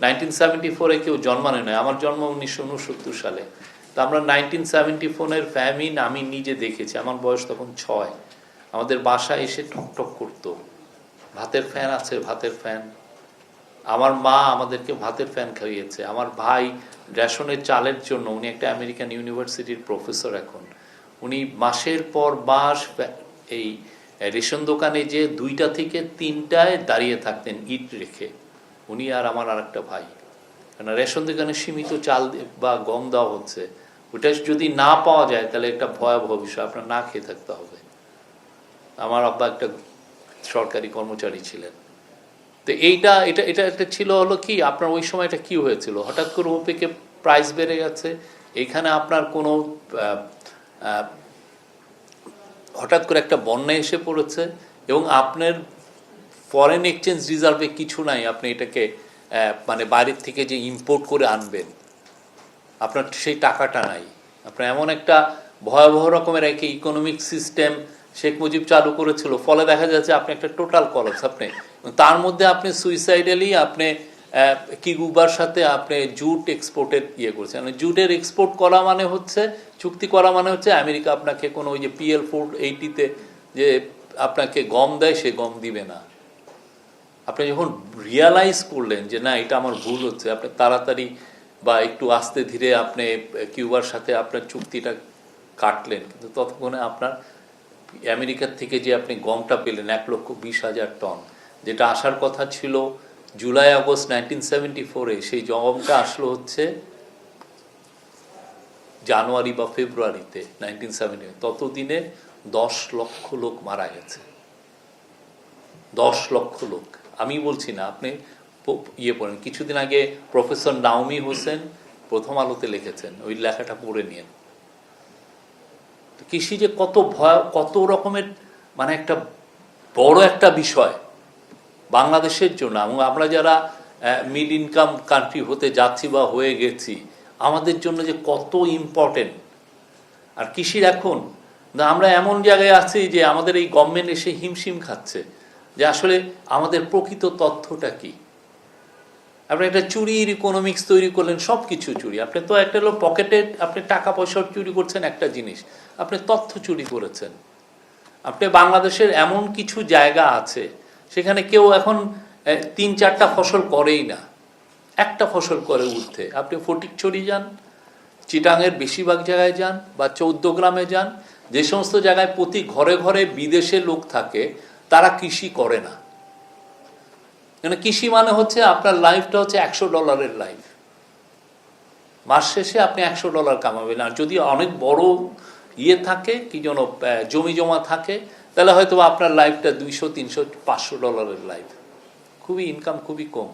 1974-এ কেউ জন্মানো নয়, আমার জন্ম 1969 সালে। তো আমরা 1974-এর ফ্যামিন আমি নিজে দেখেছি। আমার বয়স তখন 6। আমাদের বাসায় এসে ঠকঠক করতো, ভাতের ফ্যান আছে, ভাতের ফ্যান। আমার মা আমাদেরকে ভাতের ফ্যান খাইয়েছে। আমার ভাই রেশনের চালের জন্য, উনি একটা আমেরিকান ইউনিভার্সিটির প্রফেসর এখন, উনি মাসের পর মাস এই রেশন দোকানে যে 2টা থেকে 3টায় দাঁড়িয়ে থাকতেন ইট রেখে, উনি আর আমার আর একটা ভাই। কেন রেশন দোকানে সীমিত চাল বা গম দেওয়া হচ্ছে, ওটা যদি না পাওয়া যায় তাহলে একটা ভয়াবহ বিষয়, আপনার না খেয়ে থাকতে হবে। আমার আব্বা একটা সরকারি কর্মচারী ছিলেন। তো এটা এটা ছিল হলো কি, আপনার ওই সময়টা কি হয়েছিল, হঠাৎ করে ওপেকে প্রাইস বেড়ে গেছে, এখানে আপনার কোনো হঠাৎ করে একটা বন্যা এসে পড়েছে এবং আপনার ফরেন এক্সচেঞ্জ রিজার্ভে কিছু নাই, আপনি এটাকে মানে বাইরের থেকে যে ইম্পোর্ট করে আনবেন, আপনার সেই টাকাটা নাই। আপনার এমন একটা ভয়াবহ রকমের একটা ইকোনমিক সিস্টেম শেখ মুজিব চালু করেছিল, ফলে দেখা যাচ্ছে আপনি একটা টোটাল কলাপস। আপনি তার মধ্যে আপনি সুইসাইডালি আপনি কিউবার সাথে আপনি জুট এক্সপোর্টের ইয়ে করেছেন। মানে জুটের এক্সপোর্ট করা মানে হচ্ছে, চুক্তি করা মানে হচ্ছে আমেরিকা আপনাকে কোনো ওই যে PL 480-তে যে আপনাকে গম দেয়, সে গম দিবে না। আপনি যখন রিয়ালাইজ করলেন যে না এটা আমার ভুল হচ্ছে, আপনি তাড়াতাড়ি বা একটু আস্তে ধীরে আপনি কিউবার সাথে আপনার চুক্তিটা কাটলেন, কিন্তু ততক্ষণে আপনার আমেরিকার থেকে যে আপনি গমটা পেলেন 1,20,000 টন, যেটা আসার কথা ছিল জুলাই আগস্ট 1974-এ, সেই গমটা আসলো হচ্ছে জানুয়ারি বা ফেব্রুয়ারিতে 1970। ততদিনে 10 লক্ষ লোক মারা গেছে। 10 লক্ষ লোক, আমি বলছি না, আপনি ইয়ে পড়েন। কিছুদিন আগে প্রফেসর নাওমি হোসেন প্রথম আলোতে লিখেছেন, ওই লেখাটা পড়ে নিন। কৃষি যে কত কত রকমের মানে একটা বড় একটা বিষয় বাংলাদেশের জন্য, এবং আমরা যারা মিড ইনকাম কান্ট্রি হতে যাচ্ছি বা হয়ে গেছি, আমাদের জন্য যে কত ইম্পর্টেন্ট। আর কৃষির এখন আমরা এমন জায়গায় আছি যে আমাদের এই গভর্নমেন্ট এসে হিমশিম খাচ্ছে যে আসলে আমাদের প্রকৃত তথ্যটা কি। আপনি একটা চুরির ইকোনমিক্স তৈরি করলেন, সব কিছু চুরি। আপনি তো একটা হলো পকেটে আপনি টাকা পয়সা চুরি করছেন একটা জিনিস, আপনি তথ্য চুরি করেছেন। আপনি বাংলাদেশের এমন কিছু জায়গা আছে সেখানে কেউ এখন 3-4টা ফসল করেই না, একটা ফসল করে উঠতে। আপনি ফটিকছড়ি যান, চিটাঙের বেশিরভাগ জায়গায় যান, বা 14 গ্রামে যান, যে সমস্ত জায়গায় প্রতি ঘরে ঘরে বিদেশে লোক থাকে, তারা কৃষি করে না। কেন কৃষি মানে হচ্ছে আপনার লাইফটা হচ্ছে $100 লাইফ। মাস শেষে আপনি $100 কামাবেন। আর যদি অনেক বড় ইয়ে থাকে, কি যেন জমি জমা থাকে, তাহলে হয়তো আপনার লাইফটা $200, $300, $500 লাইফ। খুবই ইনকাম খুবই কম।